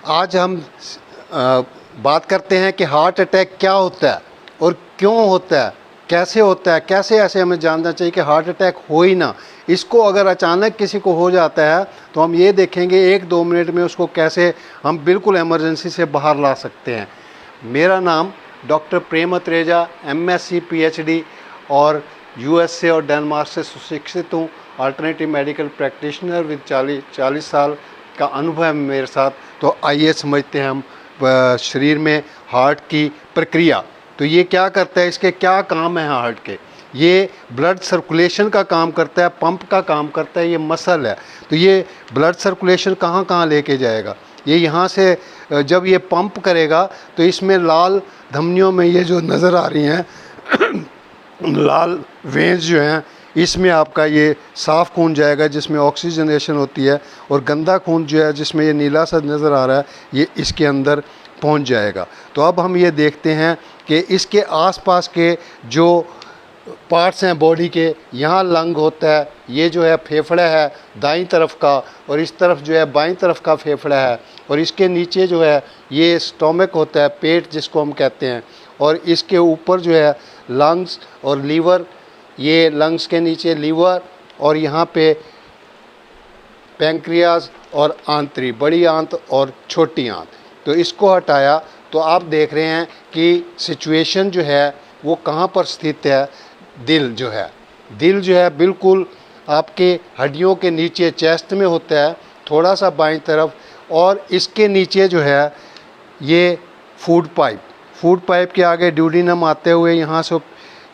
आज हम बात करते हैं कि हार्ट अटैक क्या होता है और क्यों होता है, कैसे होता है, कैसे ऐसे हमें जानना चाहिए कि हार्ट अटैक हो ही ना। इसको अगर अचानक किसी को हो जाता है तो हम ये देखेंगे 1-2 मिनट में उसको कैसे हम बिल्कुल इमरजेंसी से बाहर ला सकते हैं। मेरा नाम डॉक्टर प्रेम अत्रेजा, MSc PhD और USA और डेनमार्क से सुशिक्षित हूँ। अल्टरनेटिव मेडिकल प्रैक्टिशनर विद 40 साल का अनुभव है मेरे साथ। तो आइए समझते हैं हम शरीर में हार्ट की प्रक्रिया। तो ये क्या करता है, इसके क्या काम है हार्ट के। ये ब्लड सर्कुलेशन का काम करता है, पंप का काम करता है, ये मसल है। तो ये ब्लड सर्कुलेशन कहाँ कहाँ लेके जाएगा, ये यहाँ से जब ये पंप करेगा तो इसमें लाल धमनियों में ये जो नज़र आ रही हैं लाल वेंस जो हैं, इसमें आपका ये साफ़ खून जाएगा जिसमें ऑक्सीजनेशन होती है, और गंदा खून जो है जिसमें ये नीला सा नज़र आ रहा है ये इसके अंदर पहुंच जाएगा। तो अब हम ये देखते हैं कि इसके आसपास के जो पार्ट्स हैं बॉडी के, यहाँ लंग होता है, ये जो है फेफड़ा है दाईं तरफ का, और इस तरफ जो है बाईं तरफ का फेफड़ा है, और इसके नीचे जो है ये स्टोमक होता है, पेट जिसको हम कहते हैं, और इसके ऊपर जो है लंग्स और लीवर, ये लंग्स के नीचे लीवर, और यहाँ पे पैंक्रियाज और आंतरी, बड़ी आंत और छोटी आंत। तो इसको हटाया तो आप देख रहे हैं कि सिचुएशन जो है वो कहाँ पर स्थित है। दिल जो है बिल्कुल आपके हड्डियों के नीचे चेस्ट में होता है, थोड़ा सा बाईं तरफ, और इसके नीचे जो है ये फूड पाइप के आगे ड्यूडिनम आते हुए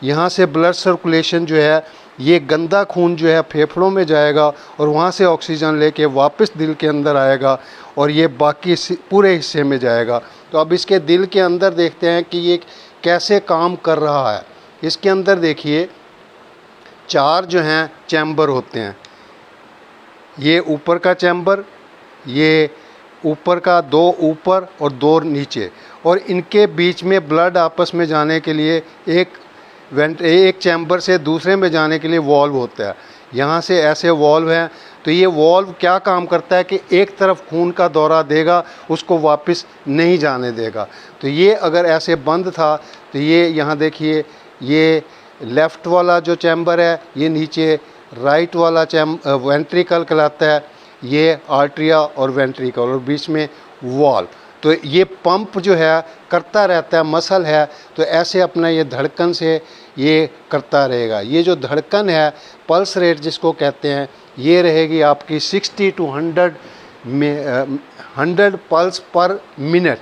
यहाँ से ब्लड सर्कुलेशन जो है, ये गंदा खून जो है फेफड़ों में जाएगा और वहाँ से ऑक्सीजन लेके वापस दिल के अंदर आएगा और ये बाकी पूरे हिस्से में जाएगा। तो अब इसके दिल के अंदर देखते हैं कि ये कैसे काम कर रहा है। इसके अंदर देखिए 4 जो हैं चैम्बर होते हैं। ये ऊपर का चैम्बर, ये ऊपर का 2 ऊपर और 2 नीचे, और इनके बीच में ब्लड आपस में जाने के लिए एक चैम्बर से दूसरे में जाने के लिए वॉल्व होता है। यहाँ से ऐसे वॉल्व हैं। तो ये वॉल्व क्या काम करता है कि एक तरफ खून का दौरा देगा, उसको वापस नहीं जाने देगा। तो ये अगर ऐसे बंद था तो ये यहाँ देखिए, ये लेफ़्ट वाला जो चैम्बर है, ये नीचे राइट वाला वेंट्रिकल कहलाता है, ये आर्ट्रिया और वेंट्रिकल, और बीच में वॉल्व। तो ये पंप जो है करता रहता है, मसल है, तो ऐसे अपना ये धड़कन से ये करता रहेगा। ये जो धड़कन है, पल्स रेट जिसको कहते हैं, ये रहेगी आपकी 60 to 100 पल्स पर मिनट।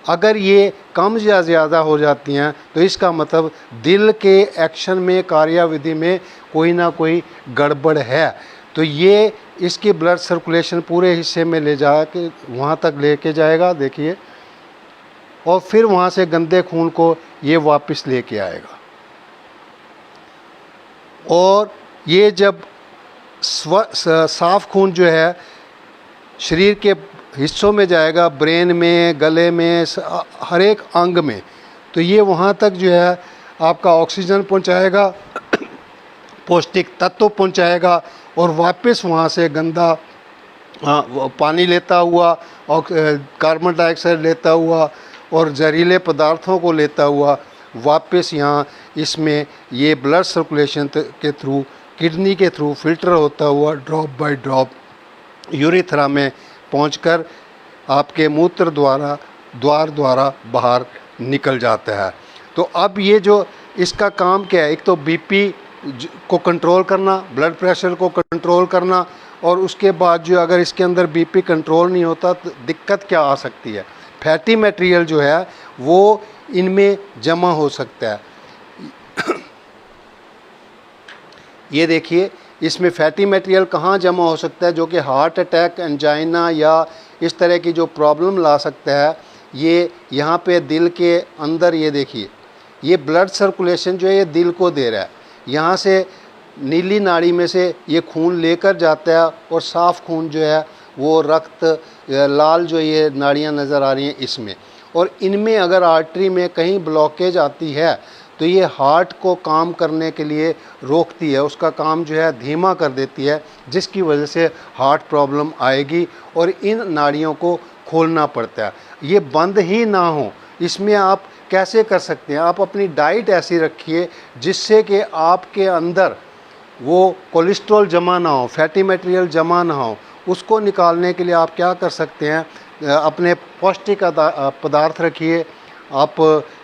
अगर ये कम या ज़्यादा हो जाती हैं तो इसका मतलब दिल के एक्शन में, कार्याविधि में कोई ना कोई गड़बड़ है। तो ये इसकी ब्लड सर्कुलेशन पूरे हिस्से में ले जा के वहाँ तक लेके जाएगा, देखिए, और फिर वहाँ से गंदे खून को ये वापस लेके आएगा। और ये जब साफ़ खून जो है शरीर के हिस्सों में जाएगा, ब्रेन में, गले में, हर एक अंग में, तो ये वहाँ तक जो है आपका ऑक्सीजन पहुँचाएगा, पौष्टिक तत्व पहुँचाएगा, और वापस वहाँ से गंदा पानी लेता हुआ और कार्बन डाइऑक्साइड लेता हुआ और जहरीले पदार्थों को लेता हुआ वापस यहाँ इसमें ये ब्लड सर्कुलेशन के थ्रू, किडनी के थ्रू फिल्टर होता हुआ ड्रॉप बाय ड्रॉप यूरेथ्रा में पहुंचकर आपके मूत्र द्वारा बाहर निकल जाता है। तो अब ये जो इसका काम क्या है, एक तो बीपी को कंट्रोल करना, ब्लड प्रेशर को कंट्रोल करना, और उसके बाद जो अगर इसके अंदर बीपी कंट्रोल नहीं होता तो दिक्कत क्या आ सकती है, फैटी मटेरियल जो है वो इनमें जमा हो सकता है। ये देखिए, इसमें फैटी मटेरियल कहाँ जमा हो सकता है जो कि हार्ट अटैक, एंजाइना या इस तरह की जो प्रॉब्लम ला सकता है। ये यहाँ पे दिल के अंदर, ये देखिए, ये ब्लड सर्कुलेशन जो है ये दिल को दे रहा है। यहाँ से नीली नाड़ी में से ये खून लेकर जाता है, और साफ़ खून जो है वो रक्त लाल जो ये नाड़ियाँ नज़र आ रही हैं इसमें, और इनमें अगर आर्टरी में कहीं ब्लॉकेज आती है तो ये हार्ट को काम करने के लिए रोकती है, उसका काम जो है धीमा कर देती है, जिसकी वजह से हार्ट प्रॉब्लम आएगी और इन नाड़ियों को खोलना पड़ता है। ये बंद ही ना हो, इसमें आप कैसे कर सकते हैं? आप अपनी डाइट ऐसी रखिए जिससे कि आपके अंदर वो कोलेस्ट्रॉल जमा ना हो, फैटी मटेरियल जमा ना हो। उसको निकालने के लिए आप क्या कर सकते हैं? अपने पौष्टिक पदार्थ रखिए। आप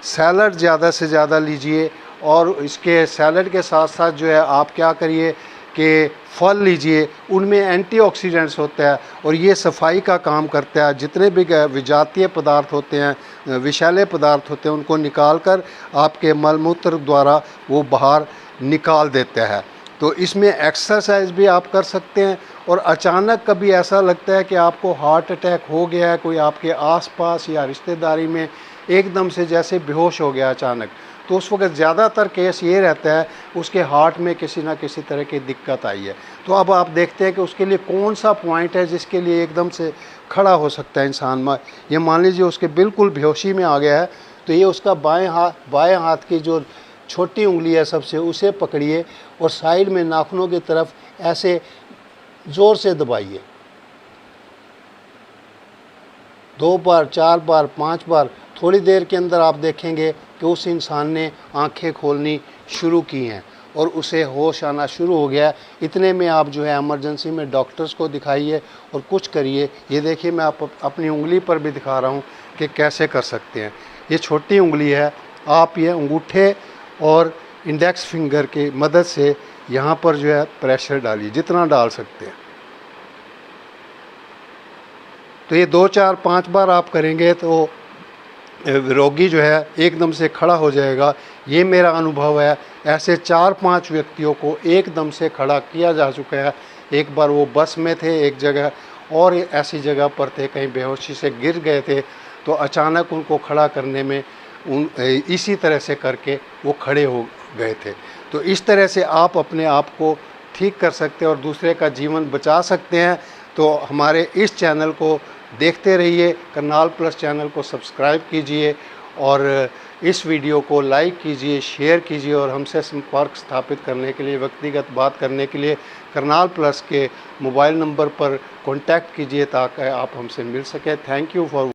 सैलड ज़्यादा से ज़्यादा लीजिए, और इसके सैलड के साथ साथ जो है आप क्या करिए कि फल लीजिए, उनमें एंटीऑक्सीडेंट्स होता है और ये सफाई का काम करता है। जितने भी विजातीय पदार्थ होते हैं, विषैले पदार्थ होते हैं, उनको निकाल कर आपके मलमूत्र द्वारा वो बाहर निकाल देता है। तो इसमें एक्सरसाइज भी आप कर सकते हैं। और अचानक कभी ऐसा लगता है कि आपको हार्ट अटैक हो गया है, कोई आपके आसपास या रिश्तेदारी में एकदम से जैसे बेहोश हो गया अचानक, तो उस वक्त ज़्यादातर केस ये रहता है उसके हार्ट में किसी ना किसी तरह की दिक्कत आई है। तो अब आप देखते हैं कि उसके लिए कौन सा पॉइंट है जिसके लिए एकदम से खड़ा हो सकता है इंसान। ये मान लीजिए उसके बिल्कुल बेहोशी में आ गया है, तो ये उसका बाएं हाथ की जो छोटी उंगली है सबसे, उसे पकड़िए और साइड में नाखूनों की तरफ ऐसे ज़ोर से दबाइए, 2 बार, 4 बार, 5 बार। थोड़ी देर के अंदर आप देखेंगे कि उस इंसान ने आंखें खोलनी शुरू की हैं और उसे होश आना शुरू हो गया। इतने में आप जो है इमरजेंसी में डॉक्टर्स को दिखाइए और कुछ करिए। ये देखिए, मैं आप अपनी उंगली पर भी दिखा रहा हूँ कि कैसे कर सकते हैं। ये छोटी उंगली है, आप ये अंगूठे और इंडेक्स फिंगर की मदद से यहाँ पर जो है प्रेशर डालिए, जितना डाल सकते हैं। तो ये 2, 4, 5 बार आप करेंगे तो रोगी जो है एकदम से खड़ा हो जाएगा। ये मेरा अनुभव है। ऐसे 4-5 व्यक्तियों को एकदम से खड़ा किया जा चुका है। एक बार वो बस में थे एक जगह, और ऐसी जगह पर थे कहीं बेहोशी से गिर गए थे, तो अचानक उनको खड़ा करने में इसी तरह से करके वो खड़े हो गए थे। तो इस तरह से आप अपने आप को ठीक कर सकते हैं और दूसरे का जीवन बचा सकते हैं। तो हमारे इस चैनल को देखते रहिए, करनाल प्लस चैनल को सब्सक्राइब कीजिए और इस वीडियो को लाइक कीजिए, शेयर कीजिए, और हमसे संपर्क स्थापित करने के लिए, व्यक्तिगत बात करने के लिए करनाल प्लस के मोबाइल नंबर पर कॉन्टैक्ट कीजिए ताकि आप हमसे मिल सकें। Thank you for